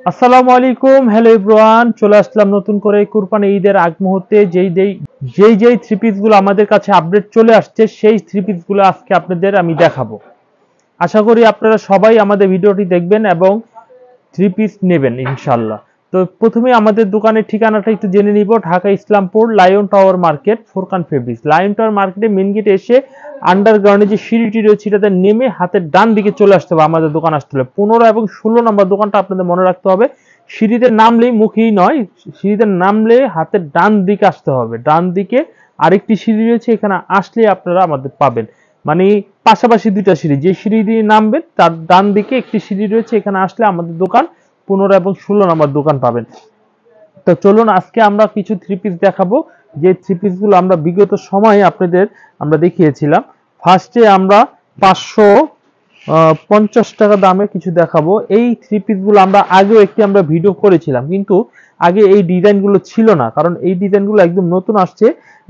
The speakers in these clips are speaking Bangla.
আসসালামু আলাইকুম, হ্যালো এভরিওয়ান। চলে আসলাম নতুন করে কুরবানি ঈদের আগ মুহূর্তে। যেই থ্রি পিস গুলো আমাদের কাছে আপডেট চলে আসছে, সেই থ্রি পিস গুলো আজকে আপনাদের আমি দেখাবো। আশা করি আপনারা সবাই আমাদের ভিডিওটি দেখবেন এবং থ্রি পিস নেবেন ইনশাল্লাহ। তো প্রথমে আমাদের দোকানের ঠিকানাটা একটু জেনে নিব। Dhaka Islampur lion tower market, Furqan fabrics. Lion tower মার্কেটে মেন গেটে এসে আন্ডারগ্রাউন্ডে যে সিঁড়িটি রয়েছে সেটাতে নেমে হাতের ডান দিকে চলে আসতে হবে আমাদের দোকান আসতে হলে। 15 এবং 16 নম্বর দোকানটা আপনাদের মনে রাখতে হবে। সিঁড়িতে নামলেই, মুখেই নয়, সিঁড়িতে নামলে হাতের ডান দিকে আসতে হবে। ডান দিকে আরেকটি সিঁড়ি রয়েছে, এখানে আসলে আপনারা আমাদের পাবেন। মানে পাশাপাশি দুইটা সিঁড়ি, যে সিঁড়ি দিয়ে নামবেন তার ডান দিকে একটি সিঁড়ি রয়েছে, এখানে আসলে আমাদের দোকান 15 এবং 16 নম্বর দোকান পাবেন। তো চলুন আজকে আমরা কিছু থ্রি পিস দেখাবো, যে থ্রি পিস গুলো আমরা বিগত সময়ে আপনাদের আমরা দেখিয়েছিলাম। ফার্স্টে আমরা 550 টাকা দামে কিছু দেখাবো। এই থ্রি পিস গুলো আমরা আগেও আমরা ভিডিও করেছিলাম, কিন্তু আগে এই ডিজাইন গুলো ছিল না, কারণ এই ডিজাইন গুলো একদম নতুন আসছে।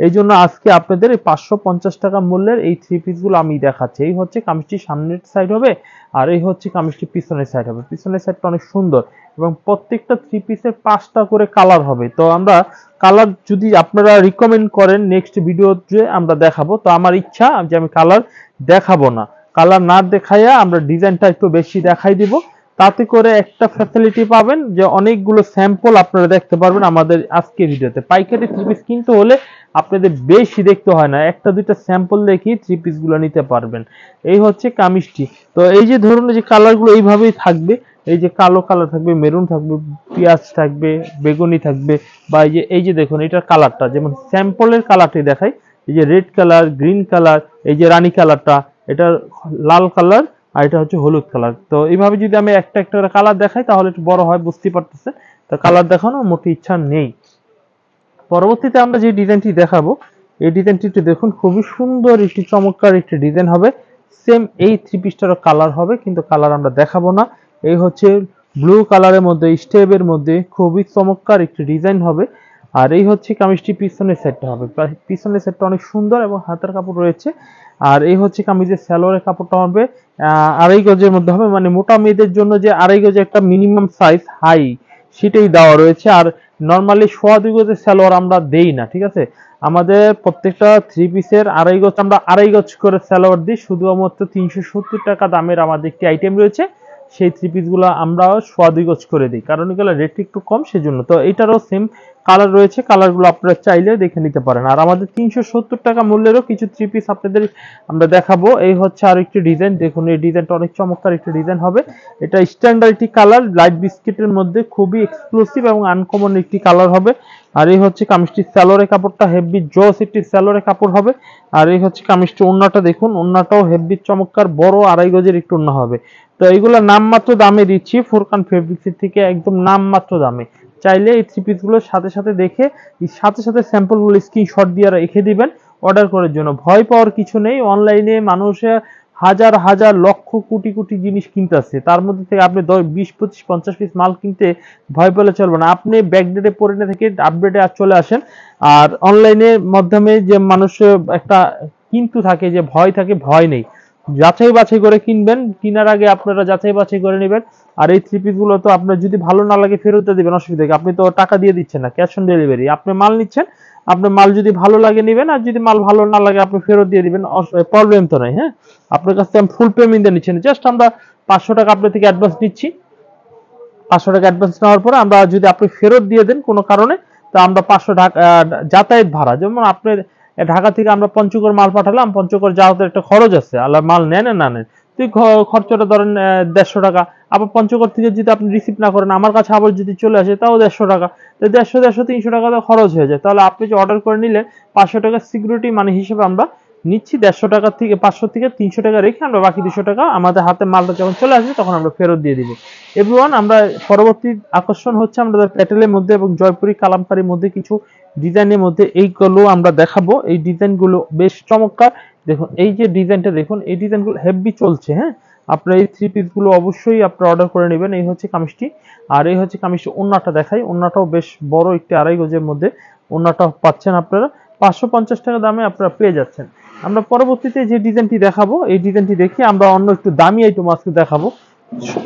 এই জন্য আজকে আপনাদের এই 550 টাকা মূল্যের এই থ্রি পিস গুলো আমি দেখাচ্ছি। এই হচ্ছে কামিজটির সামনের সাইড হবে, আর এই হচ্ছে কামিজটির পিছনের সাইড হবে। পিছনের সাইডটা অনেক সুন্দর এবং প্রত্যেকটা থ্রি পিসের 5টা করে কালার হবে। তো আমরা কালার যদি আপনারা রিকমেন্ড করেন নেক্সট ভিডিওতে আমরা দেখাবো। তো আমার ইচ্ছা যে আমি কালার দেখাবো না, কালার না দেখাইয়া আমরা ডিজাইনটা একটু বেশি দেখাই দিব। তাতে করে একটা ফ্যাসিলিটি পাবেন যে অনেকগুলো স্যাম্পল আপনারা দেখতে পারবেন আমাদের আজকে ভিডিওতে। পাইকারি থ্রি পিস কিনতে হলে আপনাদের বেশি দেখতে হয় না, একটা দুইটা স্যাম্পল দেখি থ্রি পিস গুলো নিতে পারবেন। এই হচ্ছে কামিজটি। তো এই যে ধরুন যে কালারগুলো এইভাবেই থাকবে। এই যে কালো কালার থাকবে, মেরুন থাকবে, পেঁয়াজ থাকবে, বেগুনি থাকবে, বা এই যে দেখুন এটার কালারটা, যেমন স্যাম্পলের কালারটি দেখাই। এই যে রেড কালার, গ্রিন কালার, এই যে রানী কালারটা, এটা লাল কালার, আর এটা হচ্ছে হলুদ কালার। তো এইভাবে যদি আমি একটা একটা করে কালার দেখাই তাহলে একটু বড় হয়, বুঝতে পারতেছে। তো কালার দেখানোর মোটে ইচ্ছা নেই। পরবর্তীতে আমরা যে ডিজাইনটি দেখাবো, এই ডিজাইনটি একটু দেখুন, খুবই সুন্দর একটি চমৎকার একটি ডিজাইন হবে। সেম এই থ্রি পিসটারও কালার হবে, কিন্তু কালার আমরা দেখাবো না। এই হচ্ছে ব্লু কালারের মধ্যে, স্টেপের মধ্যে খুবই চমৎকার একটি ডিজাইন হবে। আর এই হচ্ছে কামিজটি পিছনের সেটটা হবে। পিছনের সেটটা অনেক সুন্দর এবং হাতের কাপড় রয়েছে। আর এই হচ্ছে কামিজের সালোয়ারের কাপড়টা হবে 2.5 গজের মধ্যে হবে। মানে মোটা মেয়েদের জন্য যে 2.5 গজের একটা মিনিমাম সাইজ হাই, সেটাই দেওয়া রয়েছে। আর নর্মালি 2.25 গজের সালোয়ার আমরা দেই না, ঠিক আছে। আমাদের প্রত্যেকটা থ্রি পিসের 2.5 গজ, আমরা 2.5 গজ করে সালোয়ার দিই। শুধুমাত্র 370 টাকা দামের আমাদের একটি আইটেম রয়েছে, সেই থ্রি পিস গুলো আমরা 2.25 গজ করে দিই, কারণ এগুলো রেট একটু কম, সেজন্য। তো এটারও সেম কালার রয়েছে, কালার গুলো আপনারা চাইলে দেখে নিতে পারেন। আর আমাদের 370 টাকা মূল্যেরও কিছু থ্রি পিস আপনাদের আমরা দেখাবো। এই হচ্ছে আর একটি ডিজাইন, দেখুন এই ডিজাইনটা অনেক চমৎকার একটি ডিজাইন হবে। এটা স্ট্যান্ডার্ড একটি কালার, লাইট বিস্কিটের মধ্যে খুবই এক্সক্লুসিভ এবং আনকমন একটি কালার হবে। আর এই হচ্ছে কামিজটির সালোয়ারের কাপড়টা হেভি জস একটি সালোয়ারের কাপড় হবে। আর এই হচ্ছে কামিজটির ওড়নাটা, দেখুন ওড়নাটাও হেভি চমৎকার, বড় 2.5 গজের একটু ওড়না হবে। তো এইগুলো নামমাত্র দামে দিচ্ছি ফোরকান ফেব্রিক্সের থেকে, একদম নামমাত্র দামে। চাইলে এই থ্রি পিস গুলোর সাথে সাথে দেখে সাথে সাথে স্যাম্পল গুলো স্ক্রিনশট দিয়ে রেখে দিবেন অর্ডার করার জন্য। ভয় পাওয়ার কিছু নেই, অনলাইনে মানুষে হাজার হাজার লক্ষ কোটি কোটি জিনিস কিনতেছে, তার মধ্যে থেকে আপনি 10, 20, 25, 50 পিস মাল কিনতে ভয় পেলে চলবে না। আপনি ব্যাকডেটে পরে না থেকে আপডেটে চলে আসেন। আর অনলাইনের মাধ্যমে যে মানুষ একটা কিন্তু থাকে, যে ভয় থাকে, ভয় নেই। যাচাই বাছাই করে কিনবেন, কেনার আগে আপনারা যাচাই বাছাই করে নেবেন। আর এই থ্রি পিস গুলো তো আপনার যদি ভালো না লাগে ফেরত দিয়ে দিবেন, অসুবিধা কি? আপনি তো টাকা দিয়ে দিচ্ছেন না, ক্যাশ অন ডেলিভারি। আপনি মাল নিচ্ছেন, আপনার মাল যদি ভালো লাগে নেবেন, আর যদি মাল ভালো না লাগে আপনি ফেরত দিয়ে দিবেন, প্রবলেম তো নাই। হ্যাঁ, আপনার কাছ থেকে আমি ফুল পেমেন্ট দিয়ে নিচ্ছি না, জাস্ট আমরা 500 টাকা আপনার থেকে অ্যাডভান্স নিচ্ছি। 500 টাকা অ্যাডভান্স নেওয়ার পরে আমরা যদি আপনি ফেরত দিয়ে দেন কোনো কারণে, তো আমরা 500 টাকা যাতায়াত ভাড়া, যেমন আপনার ঢাকা থেকে আমরা পঞ্চগড় মাল পাঠালাম, পঞ্চগড় যাওয়ার একটা খরচ আছে, আল্লাহ মাল নেন না নেন, তুই খরচটা ধরেন 150 টাকা। আবার পঞ্চগড় থেকে যদি আপনি রিসিভ না করেন, আমার কাছে আবার যদি চলে আসে, তাও 150 টাকা। তো 150, 300 টাকা খরচ হয়ে যায়। তাহলে আপনি যে অর্ডার করে নিলেন, 500 টাকা সিকিউরিটি মানে হিসেবে আমরা নিচ্ছি। 150 টাকা থেকে 500 থেকে 300 টাকা রেখে আমরা বাকি 200 টাকা আমাদের হাতে মালটা যখন চলে আসবে তখন আমরা ফেরত দিয়ে দিব। এভরিওয়ান, আমরা পরবর্তী আকর্ষণ হচ্ছে আমাদের প্যাটেলের মধ্যে এবং জয়পুরি কালামকারীর মধ্যে কিছু ডিজাইনের মধ্যে এইগুলো আমরা দেখাবো। এই ডিজাইনগুলো বেশ চমৎকার। দেখুন এই যে ডিজাইনটা, দেখুন এই ডিজাইনগুলো হেভি চলছে। হ্যাঁ, আপনারা এই থ্রি পিস গুলো অবশ্যই আপনারা অর্ডার করে নেবেন। এই হচ্ছে কামিজটি। আর এই হচ্ছে কামিজটি, ওন্নাটা দেখাই। ওন্নাটাও বেশ বড় একটি 2.5 গজের মধ্যে ওন্নাটা পাচ্ছেন আপনারা 550 টাকা দামে আপনারা পেয়ে যাচ্ছেন। আমরা পরবর্তীতে যে ডিজাইনটি দেখাবো, এই ডিজাইনটি দেখে আমরা অন্য একটু দামি আইটেম আজকে দেখাবো।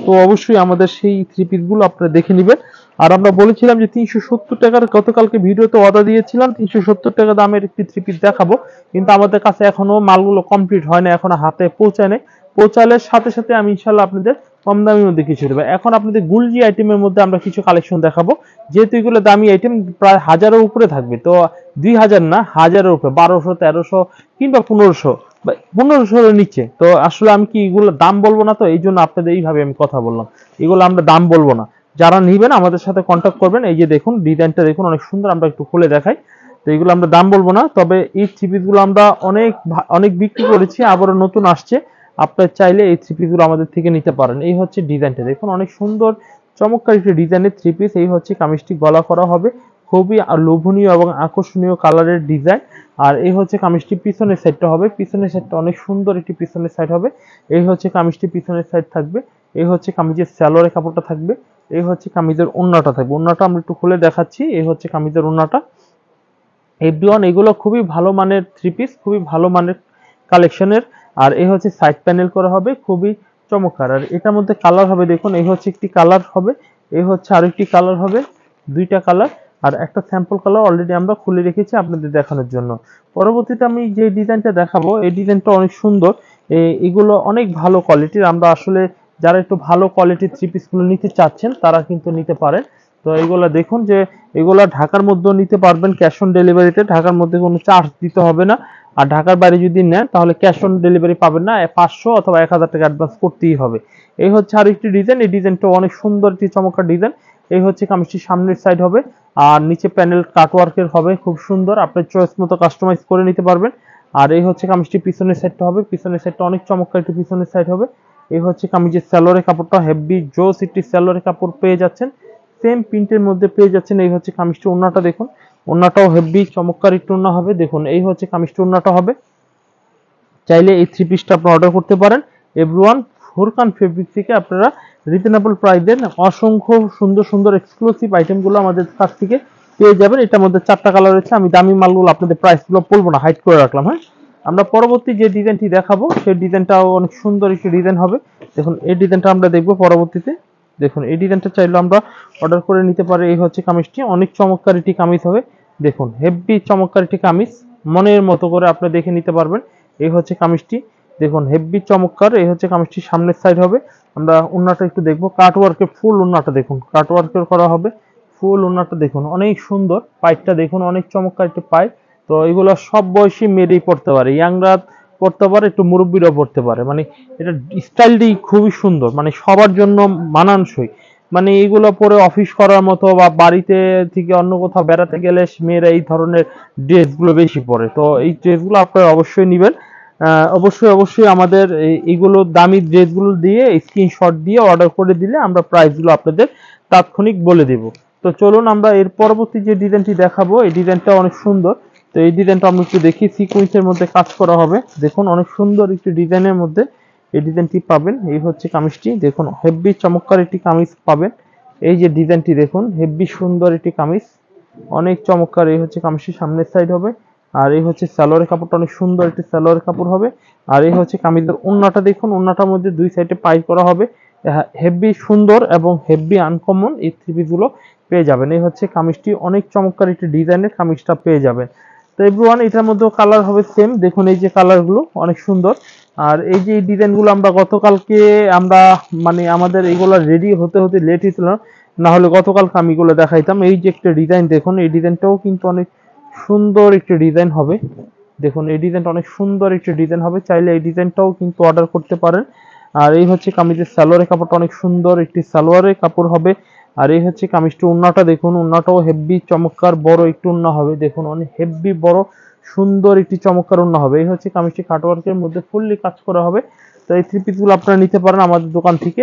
তো অবশ্যই আমাদের সেই থ্রি পিস গুলো আপনারা দেখে নেবেন। আর আমরা বলেছিলাম যে 370 টাকার, গতকালকে ভিডিওতে অর্ডার দিয়েছিলাম 370 টাকা দামের একটি থ্রি পিস দেখাবো, কিন্তু আমাদের কাছে এখনো মালগুলো কমপ্লিট হয় না, এখনো হাতে পৌঁছায় নাই। পৌঁছালে সাথে সাথে আমি ইনশাল্লাহ আপনাদের কম দামের মধ্যে কিছু দেবো। এখন আপনাদের গুলজি আইটেমের মধ্যে আমরা কিছু কালেকশন দেখাবো, যেহেতু এগুলো দামি আইটেম, প্রায় 1000-এর উপরে থাকবে। তো 2000 না, 1000-এর উপরে, 1200, 1300 কিংবা 1500, 1500 এর নিচে। তো আসলে আমি কি এগুলো দাম বলবো না, তো এই জন্য আপনাদের এইভাবে আমি কথা বললাম, এগুলো আমরা দাম বলবো না। যারা নিবেন আমাদের সাথে কন্ট্যাক্ট করবেন। এই যে দেখুন ডিজাইনটা দেখুন অনেক সুন্দর, আমরা একটু খুলে দেখাই। তো এগুলো আমরা দাম বলবো না, তবে এই থ্রি পিস গুলো আমরা অনেক বিক্রি করেছি, আবারও নতুন আসছে। আপনার চাইলে এই থ্রি পিস গুলো আমাদের থেকে নিতে পারেন। এই হচ্ছে ডিজাইনটা দেখুন, অনেক সুন্দর চমৎকার একটি ডিজাইনের থ্রি পিস। এই হচ্ছে কামিজটি গলা করা হবে, খুবই লোভনীয় এবং আকর্ষণীয় কালারের ডিজাইন। আর এই হচ্ছে কামিজটি পিছনের সাইডটা হবে, পিছনের সাইডটা অনেক সুন্দর একটি পিছনের সাইড হবে। এই হচ্ছে কামিজটি পিছনের সাইড থাকবে। এই হচ্ছে কামিজের সালোয়ারের কাপড়টা থাকবে। এই হচ্ছে কামিজের ওন্নাটা থাকবে, ওন্নাটা আমরা একটু খুলে দেখাচ্ছি। এই হচ্ছে কামিজের ওন্নাটা। এভরিওয়ান, এগুলো খুবই ভালো মানের থ্রি পিস, খুবই ভালো মানের কালেকশনের। আর এই হচ্ছে সাইড প্যানেল করা হবে, খুবই চমৎকার। আর এটার মধ্যে কালার হবে দেখুন, এই হচ্ছে একটি কালার হবে, এই হচ্ছে আরেকটি কালার হবে, দুইটা কালার। আর একটা স্যাম্পল কালার অলরেডি আমরা খুলে রেখেছি আপনাদের দেখানোর জন্য। পরবর্তীতে আমি যে ডিজাইনটা দেখাবো, এই ডিজাইনটা অনেক সুন্দর। এগুলো অনেক ভালো কোয়ালিটির। আমরা আসলে যারা একটু ভালো কোয়ালিটির থ্রি পিস গুলো নিতে চাচ্ছেন তারা কিন্তু নিতে পারেন। তো এইগুলা দেখুন যে এগুলা ঢাকার মধ্যেও নিতে পারবেন ক্যাশ অন ডেলিভারিতে, ঢাকার মধ্যে কোনো চার্জ দিতে হবে না। আর ঢাকার বাইরে যদি নেন তাহলে ক্যাশ অন ডেলিভারি পাবেন না, 500 অথবা 1000 টাকা অ্যাডভান্স করতেই হবে। এই হচ্ছে আরেকটি ডিজাইন, এই ডিজাইনটা অনেক সুন্দর একটি চমৎকার ডিজাইন। এই হচ্ছে কামিজটির সামনের সাইড হবে, আর নিচে প্যানেল কাটওয়ার্কের হবে, খুব সুন্দর, আপনার চয়েস মতো কাস্টমাইজ করে নিতে পারবেন। আর এই হচ্ছে কামিজটি পিছনের সাইডটা হবে, পিছনের সাইডটা অনেক চমৎকার একটি পিছনের সাইড হবে। এই হচ্ছে কামিজের সালোয়ারের কাপড়টা, হেভি জোস একটি সালোয়ারের কাপড় পেয়ে যাচ্ছেন, সেম প্রিন্টের মধ্যে পেয়ে যাচ্ছেন। এই হচ্ছে কামিজটি, ওন্নাটা দেখুন, ওন্নাটাও হেভি চমৎকার একটু ওন্না হবে। দেখুন এই হচ্ছে কামিজটি, ওন্নাটা হবে। চাইলে এই থ্রি পিসটা আপনি অর্ডার করতে পারেন। এভরিওয়ান, ফুরকান ফেব্রিক থেকে আপনারা রিজনেবল প্রাইসে অসংখ্য সুন্দর সুন্দর এক্সক্লুসিভ আইটেমগুলো আমাদের কাছ থেকে পেয়ে যাবেন। এটার মধ্যে 4টা কালার রয়েছে, আমি দামি মালগুলো আপনাদের প্রাইসগুলো বলবো না, হাইড করে রাখলাম। হ্যাঁ, আমরা পরবর্তী যে ডিজাইনটি দেখাবো সেই ডিজাইনটাও অনেক সুন্দর একটি ডিজাইন হবে। দেখুন এই ডিজাইনটা আমরা দেখবো পরবর্তীতে। দেখুন এই ডিজাইনটা চাইলে আমরা অর্ডার করে নিতে পারি। এই হচ্ছে কামিজটি, অনেক চমৎকার একটি কামিজ হবে। দেখুন হেভি চমৎকার একটি কামিজ, মনের মতো করে আপনি দেখে নিতে পারবেন। এই হচ্ছে কামিজটি, দেখুন হেভি চমৎকার। এই হচ্ছে কামিজটির সামনের সাইড হবে। আমরা ওন্নাটা একটু দেখবো, কাটওয়ার্কের ফুল ওন্নাটা দেখুন, কাটওয়ার্কের করা হবে ফুল ওন্নাটা দেখুন, অনেক সুন্দর। পাইপটা দেখুন অনেক চমৎকার একটি পাইপ। তো এগুলো সব বয়সী মেয়েরাই পড়তে পারে, ইয়াংরা পড়তে পারে, একটু মুরব্বীরাও পড়তে পারে। মানে এটা স্টাইলটি খুবই সুন্দর, মানে সবার জন্য মানানসই। মানে এইগুলো পরে অফিস করার মতো বা বাড়িতে থেকে অন্য কোথাও বেড়াতে গেলে মেয়েরা এই ধরনের ড্রেসগুলো বেশি পরে। তো এই ড্রেসগুলো আপনারা অবশ্যই নেবেন। অবশ্যই আমাদের এইগুলো দামি ড্রেসগুলো দিয়ে স্ক্রিনশট দিয়ে অর্ডার করে দিলে আমরা প্রাইসগুলো আপনাদের তাৎক্ষণিক বলে দেব। তো চলুন আমরা এর পরবর্তী যে ডিজাইনটি দেখাবো, এই ডিজাইনটা অনেক সুন্দর। তো এই ডিজাইনটা আমরা একটু দেখি, সিকোয়েন্সের মধ্যে কাজ করা হবে। দেখুন অনেক সুন্দর একটি ডিজাইনের মধ্যে এই ডিজাইনটি পাবেন। এই হচ্ছে কামিজটি, দেখুন হেভি চমৎকার একটি কামিজ পাবেন। এই যে ডিজাইনটি দেখুন, হেভি সুন্দর একটি কামিজ, অনেক চমৎকার। এই হচ্ছে কামিজটির সামনের সাইড হবে। আর এই হচ্ছে সালোয়ারের কাপড়টা, অনেক সুন্দর একটি সালোয়ারের কাপড় হবে। আর এই হচ্ছে কামিজের ওন্নাটা দেখুন, ওন্নাটার মধ্যে দুই সাইডে পাইপ করা হবে। হেভি সুন্দর এবং হেভি আনকমন এই থ্রি পিস গুলো পেয়ে যাবেন। এই হচ্ছে কামিজটি, অনেক চমৎকার একটি ডিজাইনের কামিজটা পেয়ে যাবেন। তো এভরিওয়ান, এটার মধ্যেও কালার হবে সেম, দেখুন এই যে কালারগুলো অনেক সুন্দর। আর এই যে ডিজাইনগুলো আমরা গতকালকে আমরা মানে আমাদের এইগুলো রেডি হতে হতে লেট হয়েছিল, না হলে গতকালকে আমি এগুলো দেখাইতাম। এই যে একটা ডিজাইন দেখুন, এই ডিজাইনটাও কিন্তু অনেক সুন্দর একটি ডিজাইন হবে। দেখুন এই ডিজাইনটা অনেক সুন্দর একটি ডিজাইন হবে, চাইলে এই ডিজাইনটাও কিন্তু অর্ডার করতে পারেন। আর এই হচ্ছে কামিজের সালোয়ারের কাপড়টা, অনেক সুন্দর একটি সালোয়ারের কাপড় হবে। আর এই হচ্ছে কামিজটি, ওন্নাটা দেখুন, ওন্নাটাও হেভি চমৎকার বড় একটু ওন্না হবে। দেখুন অনেক হেভি বড় সুন্দর একটি চমৎকার ওন্না হবে। এই হচ্ছে কামিজটি, কাটওয়ার্কের মধ্যে ফুললি কাজ করা হবে। তো এই থ্রি পিসগুলো আপনারা নিতে পারেন আমাদের দোকান থেকে,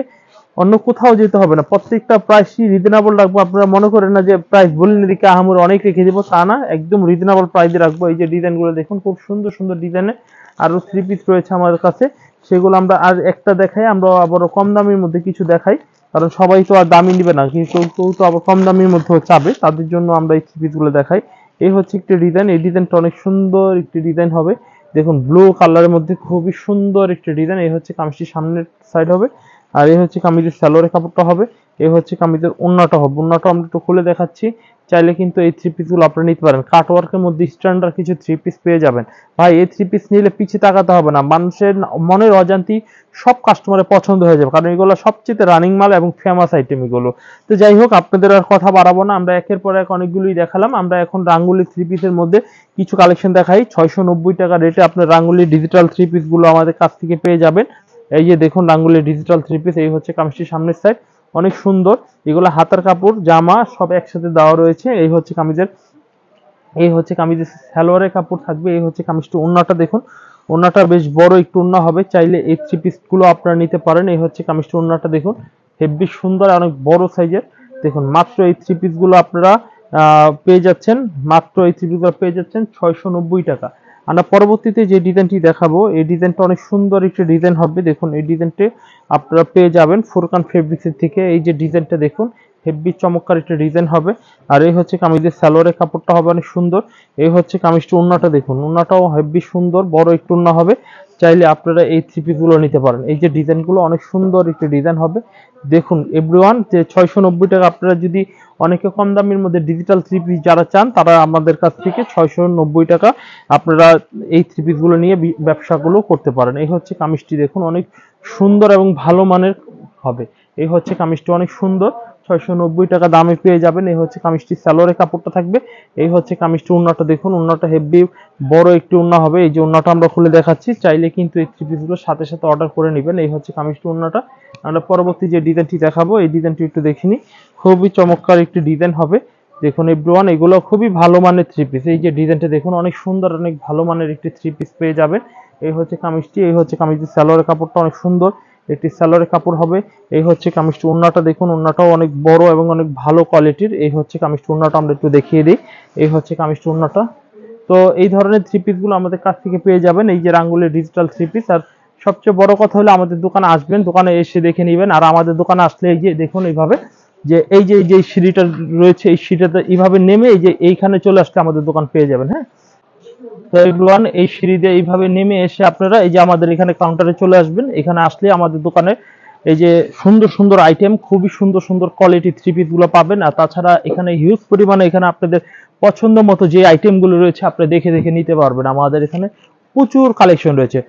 অন্য কোথাও যেতে হবে না। প্রত্যেকটা প্রাইসই রিজনেবল রাখবো, আপনারা মনে করেন না যে প্রাইস বললেন এদিকে আহামর অনেক রেখে দেবো, তা না, একদম রিজনেবল প্রাইসে রাখবো। এই যে ডিজাইনগুলো দেখুন, খুব সুন্দর সুন্দর ডিজাইনের আরো থ্রি পিস রয়েছে আমাদের কাছে, সেগুলো আমরা আর একটা দেখাই, আমরা আবারও কম দামের মধ্যে কিছু দেখাই, কারণ সবাই তো আর দামি নিবে না, কিন্তু কেউ তো আবার কম দামের মধ্যেও চাবে, তাদের জন্য আমরা এই থ্রি পিস গুলো দেখাই। এই হচ্ছে একটি ডিজাইন, এই ডিজাইনটা অনেক সুন্দর একটি ডিজাইন হবে। দেখুন ব্লু কালারের মধ্যে খুবই সুন্দর একটি ডিজাইন। এই হচ্ছে কামিজটির সামনের সাইড হবে। আর এই হচ্ছে কামিজের সালোয়ারের কাপড়টা হবে, এই হচ্ছে কামিজের ওন্নাটা হবে। ওন্নাটা আমরা একটু খুলে দেখাচ্ছি। চাইলে কিন্তু এই থ্রি পিসগুলো আপনারা নিতে পারেন। কাটওয়ার্কের মধ্যে স্ট্যান্ডার্ড কিছু থ্রি পিস পেয়ে যাবেন। ভাই এই থ্রি পিস নিলে পিছিয়ে তাকাতে হবে না, মানুষের মনের অজান্তেই সব কাস্টমারের পছন্দ হয়ে যাবে, কারণ এগুলো সবচেয়ে রানিং মাল এবং ফেমাস আইটেম এগুলো। তো যাই হোক, আপনাদের আর কথা বাড়াবো না, আমরা একের পর এক অনেকগুলোই দেখালাম। আমরা এখন রাঙ্গুলি থ্রি পিসের মধ্যে কিছু কালেকশন দেখাই। 690 টাকা রেটে আপনার রাঙ্গুলি ডিজিটাল থ্রি পিস গুলো আমাদের কাছ থেকে পেয়ে যাবেন। এই যে দেখুন রাঙ্গুলি ডিজিটাল থ্রি পিস, এই হচ্ছে কামিজটির সামনের সাইড, অনেক সুন্দর। এগুলো হাতার কাপড় জামা সব একসাথে দেওয়া রয়েছে। এই হচ্ছে কামিজের সালোয়ারের কাপড় থাকবে। এই হচ্ছে কামিজটি। ওন্নাটা দেখুন, ওন্নাটা বেশ বড় একটু ওন্না হবে, চাইলে এই থ্রি পিস গুলো আপনারা নিতে পারেন। এই হচ্ছে কামিজটি। ওন্নাটা দেখুন হেভি সুন্দর, অনেক বড় সাইজের। দেখুন মাত্র এই থ্রি পিস গুলো আপনারা পেয়ে যাচ্ছেন, মাত্র এই থ্রি পিস গুলো পেয়ে যাচ্ছেন 690 টাকা। আমরা পরবর্তীতে যে ডিজাইনটি দেখাবো, এই ডিজাইনটা অনেক সুন্দর একটি ডিজাইন হবে। দেখুন এই ডিজাইনটি আপনারা পেয়ে যাবেন ফুরকান ফেব্রিক্সের থেকে। এই যে ডিজাইনটা দেখুন, হেভি চমৎকার একটা ডিজাইন হবে। আর এই হচ্ছে কামিজের সালোয়ারের কাপড়টা হবে অনেক সুন্দর। এই হচ্ছে কামিজটি। ওন্নাটা দেখুন, ওন্নাটাও হেভি সুন্দর, বড় একটু ওন্না হবে। চাইলে আপনারা এই থ্রি পিস গুলো নিতে পারেন। এই যে ডিজাইনগুলো অনেক সুন্দর একটি ডিজাইন হবে। দেখুন এভরিওয়ান, যে 690 টাকা, আপনারা যদি অনেকে কম দামের মধ্যে ডিজিটাল থ্রি পিস যারা চান, তারা আমাদের কাছ থেকে 690 টাকা আপনারা এই থ্রি পিস গুলো নিয়ে ব্যবসাগুলো করতে পারেন। এই হচ্ছে কামিজটি দেখুন, অনেক সুন্দর এবং ভালো মানের হবে। এই হচ্ছে কামিজটি, অনেক সুন্দর, 690 টাকা দামে পেয়ে যাবেন। এই হচ্ছে কামিজটি। সালোয়ারের কাপড়টা থাকবে। এই হচ্ছে কামিজটি। ওন্নাটা দেখুন, ওন্নাটা হেভি বড় একটি ওন্না হবে। এই যে ওন্নাটা আমরা খুলে দেখাচ্ছি, চাইলে কিন্তু এই থ্রি পিস গুলো সাথে সাথে অর্ডার করে নেবেন। এই হচ্ছে কামিজটি, ওন্নাটা। আমরা পরবর্তী যে ডিজাইনটি দেখাবো, এই ডিজাইনটি একটু দেখিনি, খুবই চমৎকার একটি ডিজাইন হবে। দেখুন এভরিওয়ান, এগুলো খুবই ভালো মানের থ্রি পিস। এই যে ডিজাইনটা দেখুন, অনেক সুন্দর, অনেক ভালো মানের একটি থ্রি পিস পেয়ে যাবেন। এই হচ্ছে কামিজটি। এই হচ্ছে কামিজের সালোয়ারের কাপড়টা অনেক সুন্দর একটি সালোয়ারের কাপড় হবে। এই হচ্ছে কামিজটি। ওন্নাটা দেখুন, ওন্নাটাও অনেক বড় এবং অনেক ভালো কোয়ালিটির। এই হচ্ছে কামিজটি। ওন্নাটা আমরা একটু দেখিয়ে দিই। এই হচ্ছে কামিজটি, ওন্নাটা। তো এই ধরনের থ্রি পিস গুলো আমাদের কাছ থেকে পেয়ে যাবেন, এই যে রাঙ্গুলি ডিজিটাল থ্রি পিস। আর সবচেয়ে বড় কথা হলো আমাদের দোকানে আসবেন, দোকানে এসে দেখে নেবেন। আর আমাদের দোকানে আসলে এই যে দেখুন এইভাবে, যে এই যে সিঁড়িটা রয়েছে, এই সিঁড়িটাতে এইভাবে নেমে এই যে এইখানে চলে আসলে আমাদের দোকান পেয়ে যাবেন। হ্যাঁ, তো এভরিওয়ান, এই সিঁড়ি দিয়ে এইভাবে নেমে এসে আপনারা এই যে আমাদের এখানে কাউন্টারে চলে আসবেন। এখানে আসলে আমাদের দোকানে এই যে সুন্দর সুন্দর আইটেম, খুবই সুন্দর সুন্দর কোয়ালিটি থ্রি পিস গুলো পাবেন। আর তাছাড়া এখানে হিউজ পরিমাণে এখানে আপনাদের পছন্দ মতো যে আইটেম গুলো রয়েছে আপনি দেখে দেখে নিতে পারবেন। আমাদের এখানে প্রচুর কালেকশন রয়েছে।